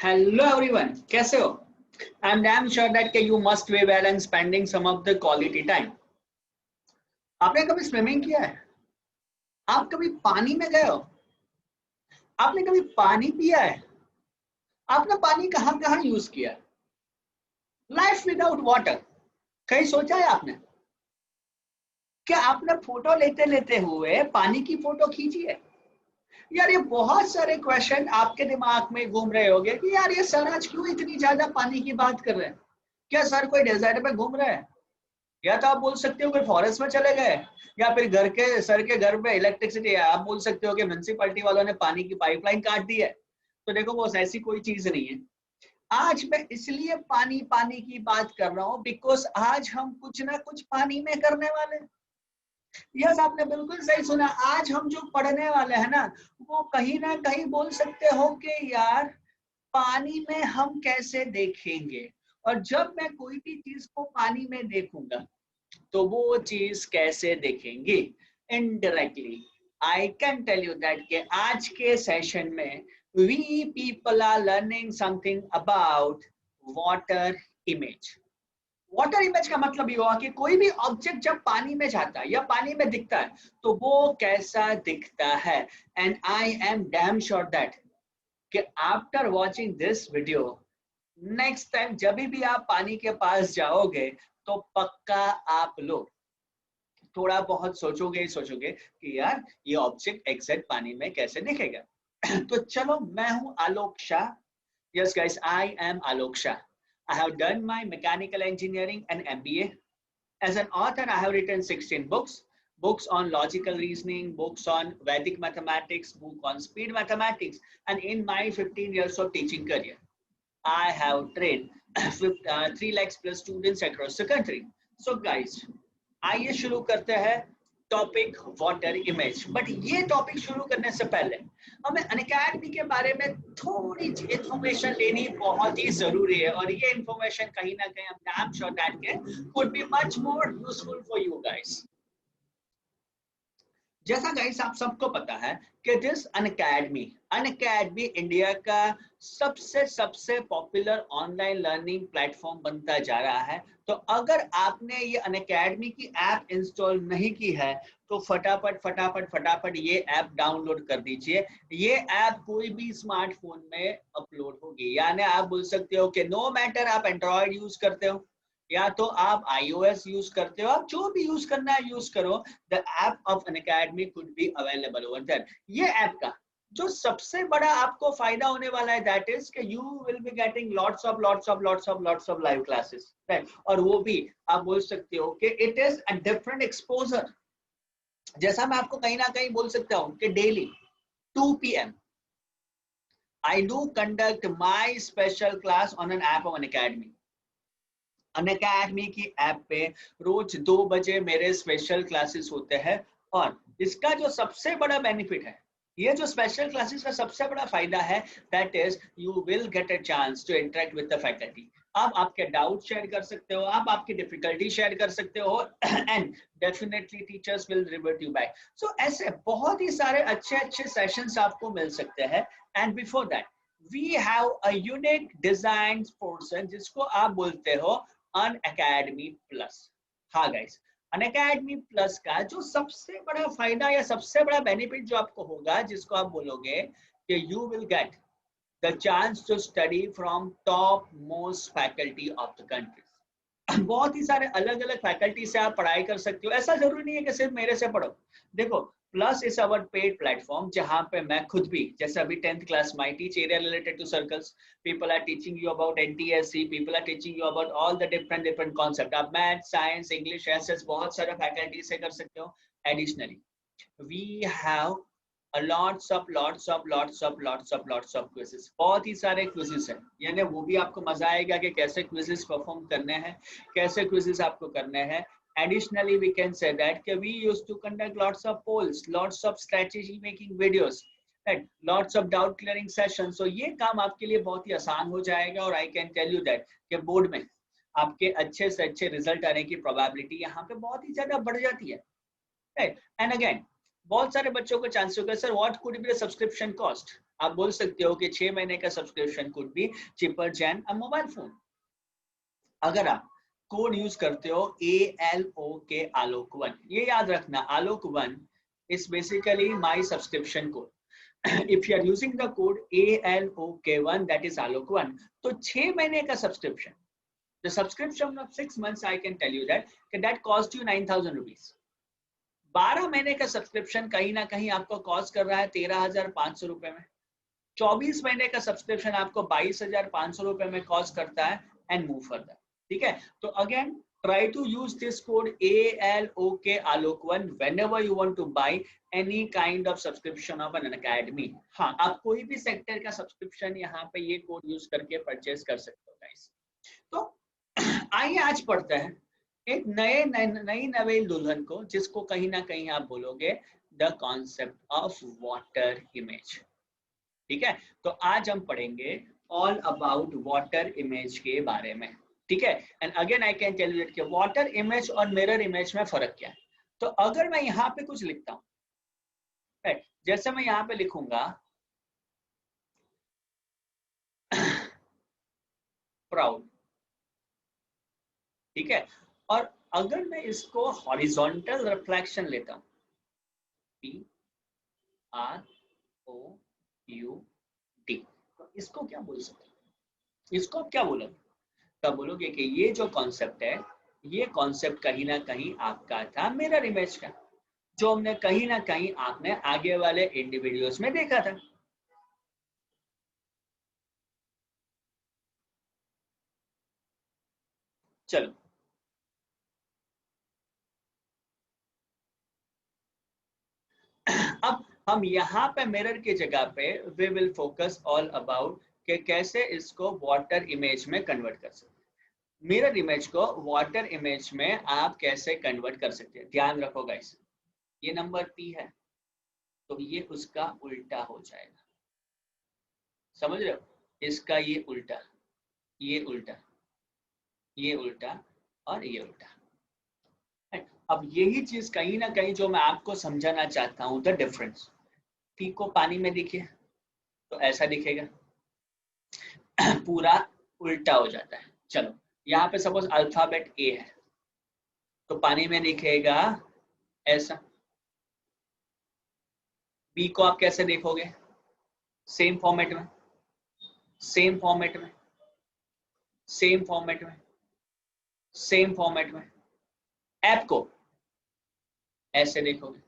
Hello everyone, कैसे हो? I'm damn sure that you must be well and spending some of the quality time. आपने कभी swimming किया है? आप कभी पानी में गए हो? आपने कभी पानी पिया है? आपने पानी कहाँ कहाँ यूज किया? लाइफ विदाउट वाटर कहीं सोचा है आपने? क्या आपने फोटो लेते लेते हुए पानी की फोटो खींची है? यार ये बहुत सारे क्वेश्चन आपके दिमाग में घूम रहे होंगे कि यार ये सर आज क्यों इतनी ज्यादा पानी की बात कर रहे हैं? क्या सर कोई डेजर्ट में घूम रहे हैं? या तो आप बोल सकते हो कि फॉरेस्ट में चले गए, या फिर घर के सर के घर में इलेक्ट्रिसिटी है, आप बोल सकते हो कि म्युनिसिपैलिटी वालों ने पानी की पाइपलाइन काट दी है। तो देखो वो ऐसी कोई चीज नहीं है। आज मैं इसलिए पानी पानी की बात कर रहा हूँ बिकॉज आज हम कुछ ना कुछ पानी में करने वाले हैं। यस, आपने बिल्कुल सही सुना। आज हम जो पढ़ने वाले हैं ना, वो कहीं ना कहीं बोल सकते हो कि यार पानी में हम कैसे देखेंगे। और जब मैं कोई भी चीज को पानी में देखूंगा तो वो चीज कैसे देखेंगे? Indirectly I can tell you that कि आज के सेशन में we people are learning something about water image. Water image का मतलब ये हुआ कि कोई भी ऑब्जेक्ट जब पानी में जाता है या पानी में दिखता है तो वो कैसा दिखता है। And I am damn sure that कि after watching this video next time जब भी आप पानी के पास जाओगे तो पक्का आप लोग थोड़ा बहुत सोचोगे कि यार ये ऑब्जेक्ट एग्जैक्ट पानी में कैसे दिखेगा। तो चलो, मैं हूं Alok Shah. Yes guys, I am Alok Shah. I have done my mechanical engineering and MBA. As an author, I have written 16 books. Books on logical reasoning, books on Vedic mathematics, book on speed mathematics. And in my 15 years of teaching career, I have trained 3 lakhs plus students across the country. So guys, आइए शुरू करते हैं topic water image. But ये topic शुरू करने से पहले हमें अनअकैडमी के बारे में थोड़ी इंफॉर्मेशन लेनी बहुत ही जरूरी है। और ये इंफॉर्मेशन कहीं ना कहीं आई am sure that could be much more useful for you guys. जैसा गाइस आप सबको पता है कि दिस अनअकैडमी इंडिया का सबसे पॉपुलर ऑनलाइन लर्निंग प्लेटफॉर्म बनता जा रहा है। तो अगर आपने ये अनअकैडमी की ऐप इंस्टॉल नहीं की है तो फटाफट ये ऐप डाउनलोड कर दीजिए। ये ऐप कोई भी स्मार्टफोन में अपलोड होगी, यानी आप बोल सकते हो कि नो मैटर आप एंड्रॉयड यूज करते हो या तो आप iOS यूज करते हो, आप जो भी यूज करना है यूज करो। The app of Unacademy could be available over there. ये ऐप का जो सबसे बड़ा आपको फायदा होने वाला है दैट इज कि you will be getting lots of live classes, right. और वो भी आप बोल सकते हो कि it is a different exposure. जैसा मैं आपको कहीं ना कहीं बोल सकता हूँ कि daily 2 PM I do conduct my special class on an app of Unacademy. Unacademy की ऐप पे रोज 2 बजे मेरे स्पेशल क्लासेस होते हैं। और इसका जो सबसे बड़ा बेनिफिट है, ये जो स्पेशल क्लासेस का सबसे बड़ा फायदा है that is you will get a chance to interact with the faculty. आप आपके डाउट शेयर कर सकते हो, आप आपकी डिफिकल्टी शेयर कर सकते हो and definitely teachers will revert you back. So ऐसे बहुत ही सारे अच्छे सेशंस आपको मिल सकते हैं। And before that we have a unique design portion जिसको आप बोलते हो अनअकैडमी प्लस। हाँ गाइस, अनअकैडमी प्लस का जो सबसे बड़ा फायदा या सबसे बड़ा बेनिफिट जो आपको होगा, जिसको आप बोलोगे कि you will get the chance to study from top most faculty of the country. बहुत ही सारे अलग अलग फैकल्टी से आप पढ़ाई कर सकते हो। ऐसा जरूरी नहीं है कि सिर्फ मेरे से पढ़ो। देखो, plus is our paid platform जहां पे मैं खुद भी, जैसे अभी 10th class my teach area related to circles, people are teaching you about NTSC, people are teaching you about all the different concept. आप मैथ, साइंस, इंग्लिश, एसएस बहुत सारे फैकल्टी से कर सकते हो। Additionally we have lots of quizzes, बहुत ही सारे quizzes हैं। यानी वो भी आपको मजा आएगा कि कैसे quizzes परफॉर्म करने हैं, कैसे quizzes आपको करने हैं। Additionally, we can say that we used to conduct lots of polls, lots of strategy making videos, right? Lots of doubt clearing sessions. So ये काम आपके लिए बहुत ही आसान हो जाएगा। और I can tell you that कि बोर्ड में आपके अच्छे से अच्छे रिजल्ट आने की प्रोबेबिलिटी यहाँ पे बहुत ही ज्यादा बढ़ जाती है, right? And again, बहुत सारे बच्चों को चांस होगा sir what could be the subscription cost. आप बोल सकते हो कि 6 महीने का subscription could be cheaper than a mobile phone. अगर आप कोड यूज करते हो ALOK आलोक 1, ये याद रखना, आलोक 1 is basically my subscription code। if you are using the code ALOK1, that is आलोक 1, तो 6 महीने का subscription, the subscription of 6 months, I can tell you that cost you 9,000 rupees। 12 महीने का सब्सक्रिप्शन कहीं ना कहीं आपको कॉस्ट कर रहा है 13,500 रुपए में। 24 महीने का सब्सक्रिप्शन आपको 22,500 रुपए में कॉस्ट करता है, एंड मूव फर्दर। ठीक है, तो again try to use this code ALOK Alok 1 whenever you want to buy any kind of subscription of an academy। हाँ, आप कोई भी सेक्टर का सब्सक्रिप्शन यहाँ पे ये कोड यूज करके परचेज कर सकते हो गाइस। तो आइए आज पढ़ते हैं एक नई नवेल दुल्हन को, जिसको कहीं ना कहीं आप बोलोगे the concept of water image. ठीक है, तो आज हम पढ़ेंगे ऑल अबाउट वाटर इमेज के बारे में। ठीक है, and again I can tell you कि वाटर इमेज और मिरर इमेज में फर्क क्या है। तो अगर मैं यहाँ पे कुछ लिखता हूँ, राइट, जैसे मैं यहाँ पे लिखूंगा प्राउड, ठीक है, और अगर मैं इसको हॉरिजॉन्टल रिफ्लेक्शन लेता हूँ, PROUD, तो इसको क्या बोल सकते हैं, इसको आप क्या बोलोगे? तब बोलोगे कि ये जो कॉन्सेप्ट है, ये कॉन्सेप्ट कहीं ना कहीं आपका था मिरर इमेज का, जो हमने कहीं ना कहीं आपने आगे वाले इंडिविजुअल्स में देखा था। चलो अब हम यहाँ पे मिरर की जगह पे we will focus all about कि कैसे इसको वाटर इमेज में कन्वर्ट कर सकते हैं। मिरर इमेज को वाटर इमेज में आप कैसे कन्वर्ट कर सकते हैं, ध्यान रखो गाइस, ये नंबर P है तो ये उसका उल्टा हो जाएगा, समझ रहे हो, इसका ये उल्टा, ये उल्टा, ये उल्टा और ये उल्टा। अब यही चीज कहीं ना कहीं जो मैं आपको समझाना चाहता हूं, द डिफरेंस। P को पानी में दिखे तो ऐसा दिखेगा, पूरा उल्टा हो जाता है। चलो यहाँ पे सपोज अल्फाबेट A है तो पानी में दिखेगा ऐसा। B को आप कैसे देखोगे? सेम फॉर्मेट में, सेम फॉर्मेट में, सेम फॉर्मेट में, सेम फॉर्मेट में। ऐप को ऐसे देखोगे।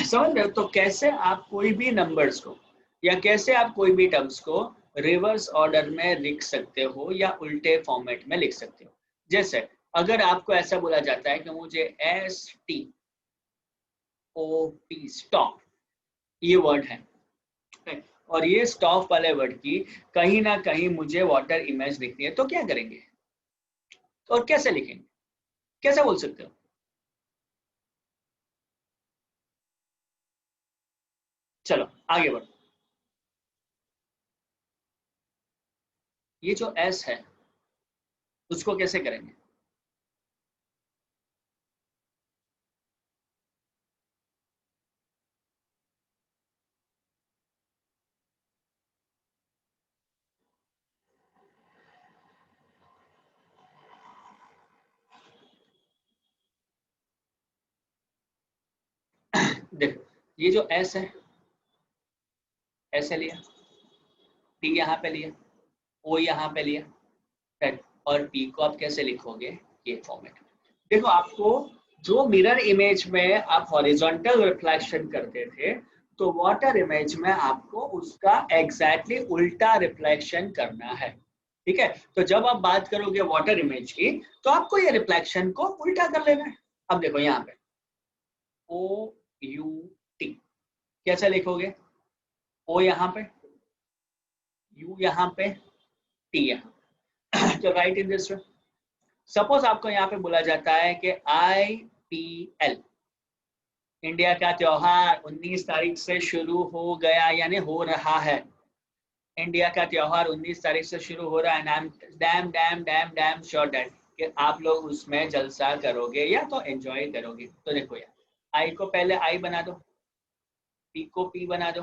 समझ रहे हो? तो कैसे आप कोई भी नंबर्स को या कैसे आप कोई भी टर्म्स को रिवर्स ऑर्डर में लिख सकते हो या उल्टे फॉर्मेट में लिख सकते हो। जैसे अगर आपको ऐसा बोला जाता है कि मुझे STOP स्टॉप ये वर्ड है, और ये स्टॉप वाले वर्ड की कहीं ना कहीं मुझे वाटर इमेज दिखती है, तो क्या करेंगे और कैसे लिखेंगे, कैसे बोल सकते हो? चलो आगे बढ़ो। ये जो S है उसको कैसे करेंगे? देखो ये जो S है ऐसे लिया, T यहाँ पे लिया, O यहाँ पे लिया, और P को आप कैसे लिखोगे ये फॉर्मेट में। देखो आपको जो मिरर इमेज में आप हॉरिजॉन्टल रिफ्लेक्शन करते थे, तो वाटर इमेज में आपको उसका एग्जैक्टली उल्टा रिफ्लेक्शन करना है। ठीक है, तो जब आप बात करोगे वाटर इमेज की तो आपको ये रिफ्लेक्शन को उल्टा कर लेना है। अब देखो यहाँ पे OUT कैसे लिखोगे? O यहाँ पे, U यहाँ पे, T यहाँ। तो right in this way. Suppose आपको यहाँ पे बोला जाता है कि IPL इंडिया का त्योहार 19 तारीख से शुरू हो गया, यानी हो रहा है। इंडिया का त्योहार 19 तारीख से शुरू हो रहा है, dam dam dam dam sure that कि आप लोग उसमें जलसा करोगे या तो एंजॉय करोगे। तो देखो यार, आई को पहले आई बना दो, पी को पी बना दो,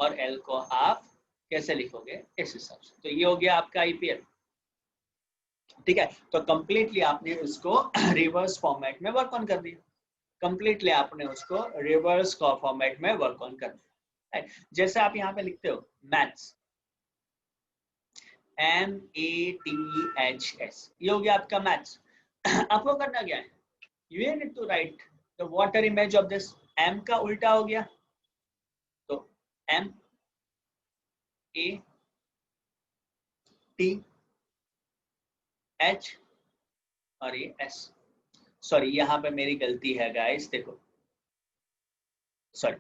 और एल को आप कैसे लिखोगे इस हिसाब से। तो ये हो गया आपका आईपीएल। ठीक है, तो कंप्लीटली आपने उसको रिवर्स फॉर्मेट में वर्क ऑन कर दिया। कंप्लीटली आपने उसको रिवर्स फॉर्मेट में वर्क ऑन कर दिया। जैसे आप यहाँ पे लिखते हो मैथ्स, MATHS, ये हो गया आपका मैथ्स। आपको करना क्या है, you need to write the water image of this. M का उल्टा हो गया तो MATH और ये S। सॉरी यहाँ पे मेरी गलती है गाइस, देखो सॉरी,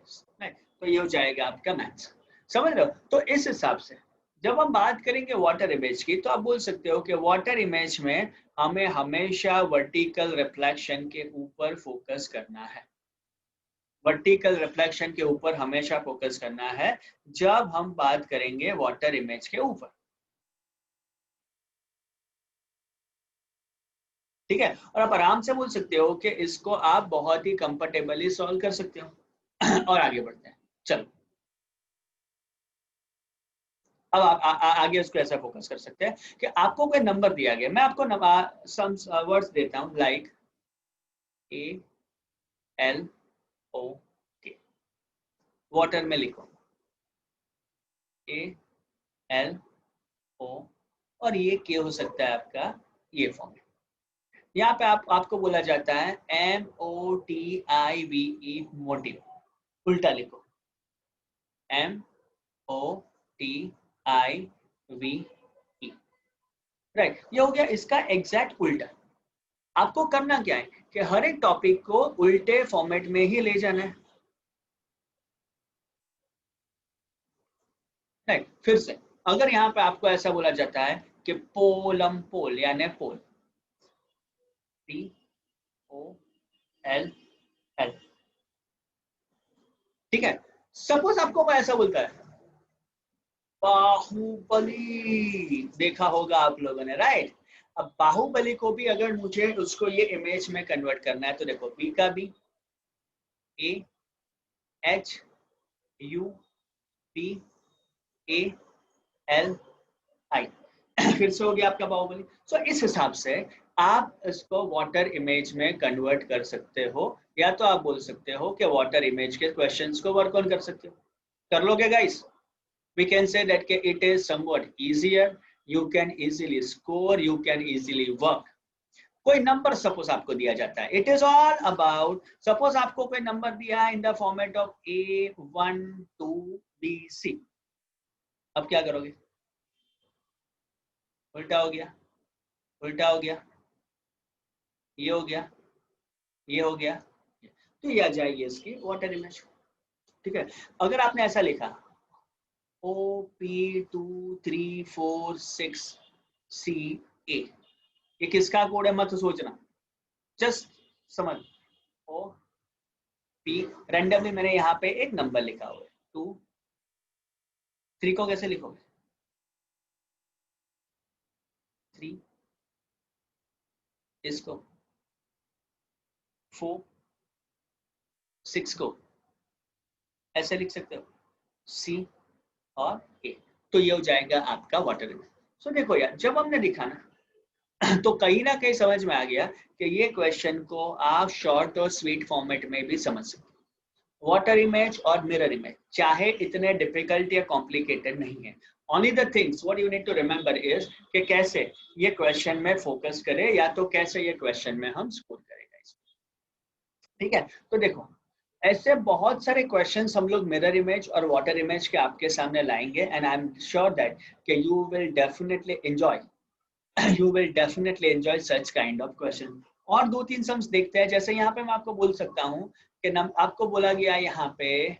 तो ये हो जाएगा आपका मैथ्स। समझ रहे हो? तो इस हिसाब से जब हम बात करेंगे वाटर इमेज की, तो आप बोल सकते हो कि वाटर इमेज में हमें हमेशा वर्टिकल रिफ्लेक्शन के ऊपर फोकस करना है। वर्टिकल रिफ्लेक्शन के ऊपर हमेशा फोकस करना है जब हम बात करेंगे वाटर इमेज के ऊपर। ठीक है, और आप आराम से बोल सकते हो कि इसको आप बहुत ही कंफर्टेबली सॉल्व कर सकते हो। और आगे बढ़ते हैं, चलो अब आप आगे उसको ऐसा फोकस कर सकते हैं कि आपको कोई नंबर दिया गया, मैं आपको सम वर्ड्स देता हूं लाइक ALO, वाटर में लिखो ALO, और ये क्या हो सकता है आपका ये फॉर्म। यहाँ पे आपको बोला जाता है MOTIVE, मोटिव, उल्टा लिखो MOTIVE, राइट। ये हो गया इसका एग्जैक्ट उल्टा। आपको करना क्या है कि हर एक टॉपिक को उल्टे फॉर्मेट में ही ले जाना है, राइट। फिर से अगर यहाँ पे आपको ऐसा बोला जाता है कि पोलम पोल यानी पोल, POLL, ठीक है। सपोज आपको कोई ऐसा बोलता है बाहुबली, देखा होगा आप लोगों ने, राइट। अब बाहुबली को भी अगर मुझे उसको ये इमेज में कन्वर्ट करना है तो देखो B का B, AHUBALI, फिर से हो गया आपका बाहुबली। सो इस हिसाब से आप इसको वाटर इमेज में कन्वर्ट कर सकते हो, या तो आप बोल सकते हो कि वाटर इमेज के क्वेश्चंस को वर्क ऑन कर सकते हो। कर लोगे guys? We can say that it is somewhat easier, you can easily score, you can easily work। कोई नंबर सपोज आपको दिया जाता है, it is all about, suppose आपको कोई नंबर दिया है in the format of A12BC, अब क्या करोगे? उल्टा हो गया, उल्टा हो गया, ये हो गया, ये हो गया, तो ये आ जाएगी इसकी वाटर इमेज। ठीक है, अगर आपने ऐसा लिखा OP2346CA, ये किसका कोड है मत सोचना, जस्ट समझ। ओ पी रैंडमली मैंने यहाँ पे एक नंबर लिखा हुआ है 2, 3 को कैसे लिखोगे? 3, इसको 4, 6 को ऐसे लिख सकते हो C और A, तो ये हो जाएगा आपका वाटर इमेज। सो देखो यार, जब हमने लिखा ना तो कहीं ना कहीं समझ में आ गया कि ये क्वेश्चन को आप शॉर्ट और स्वीट फॉर्मेट में भी समझ सकते हो। वाटर इमेज और मिरर इमेज चाहे इतने डिफिकल्ट या कॉम्प्लिकेटेड नहीं है, only the things what you need to remember is कि कैसे ये क्वेश्चन में फोकस करे, या तो कैसे ये क्वेश्चन में हम स्कोर करेगा इसको। ठीक है, तो देखो ऐसे बहुत सारे क्वेश्चंस हम लोग मिरर इमेज और वाटर इमेज के आपके सामने लाएंगे, and I am sure that कि you will definitely enjoy, you will definitely enjoy such kind of question। और 2-3 सम्स देखते हैं। जैसे यहाँ पे मैं आपको बोल सकता हूँ कि आपको बोला गया यहाँ पे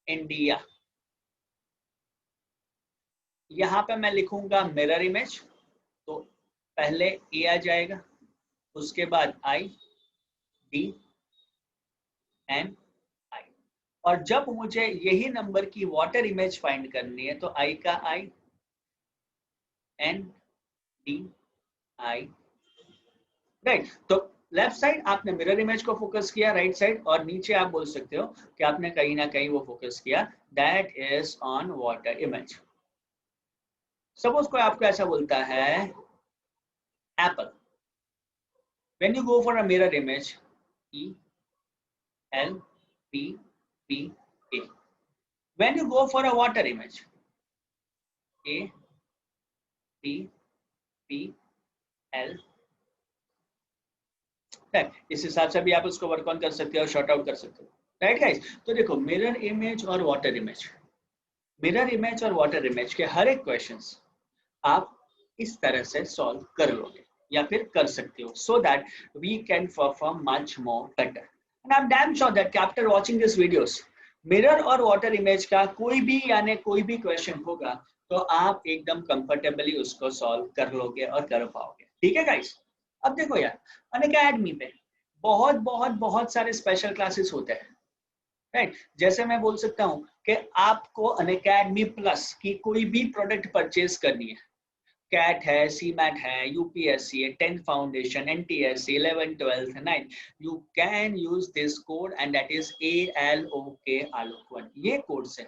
इंडिया, यहाँ पे मैं लिखूंगा मिरर इमेज, तो पहले ए आ जाएगा, उसके बाद I, D and I, और जब मुझे यही नंबर की वाटर इमेज फाइंड करनी है तो I का I, N, D, I, right. तो लेफ्ट साइड आपने मिरर इमेज को फोकस किया, राइट साइड, और नीचे आप बोल सकते हो कि आपने कहीं ना कहीं वो फोकस किया, that is on water image. Suppose कोई आपको ऐसा बोलता है Apple, when you go for a mirror image, E L P P A, when you go for a water image, A P P L, इस हिसाब से भी आप उसको वर्क ऑन कर सकते हो, शॉर्ट आउट कर सकते हो, राइट गाइस। तो देखो मिरर इमेज और वाटर इमेज, मिरर इमेज और वाटर इमेज के हर एक क्वेश्चंस आप इस तरह से सॉल्व कर लोगे या फिर कर सकते हो, so that we can perform much more better. And I am damn sure that after watching this videos, mirror और वाटर इमेज का कोई भी यानी कोई भी क्वेश्चन होगा तो आप एकदम कंफर्टेबली उसको सॉल्व कर लोगे और कर पाओगे, ठीक है गाइस। अब देखो यार, अनअकैडमी पे बहुत बहुत बहुत सारे स्पेशल क्लासेस होते हैं, राइट। जैसे मैं बोल सकता हूँ कि आपको अनअकैडमी प्लस की कोई भी प्रोडक्ट परचेज करनी है, कैट है, सीमैट है, यूपीएससी है, 10th foundation, NTSC, 11th 12th 9th, you can use this code and that is ALOK ALOK1। ये कोड से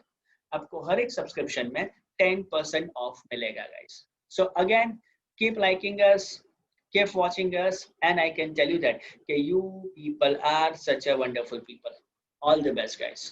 आपको हर एक सब्सक्रिप्शन में 10% ऑफ मिलेगा guys. So again keep liking us, keep watching us, and I can tell you that you people are such a wonderful people. All the best guys.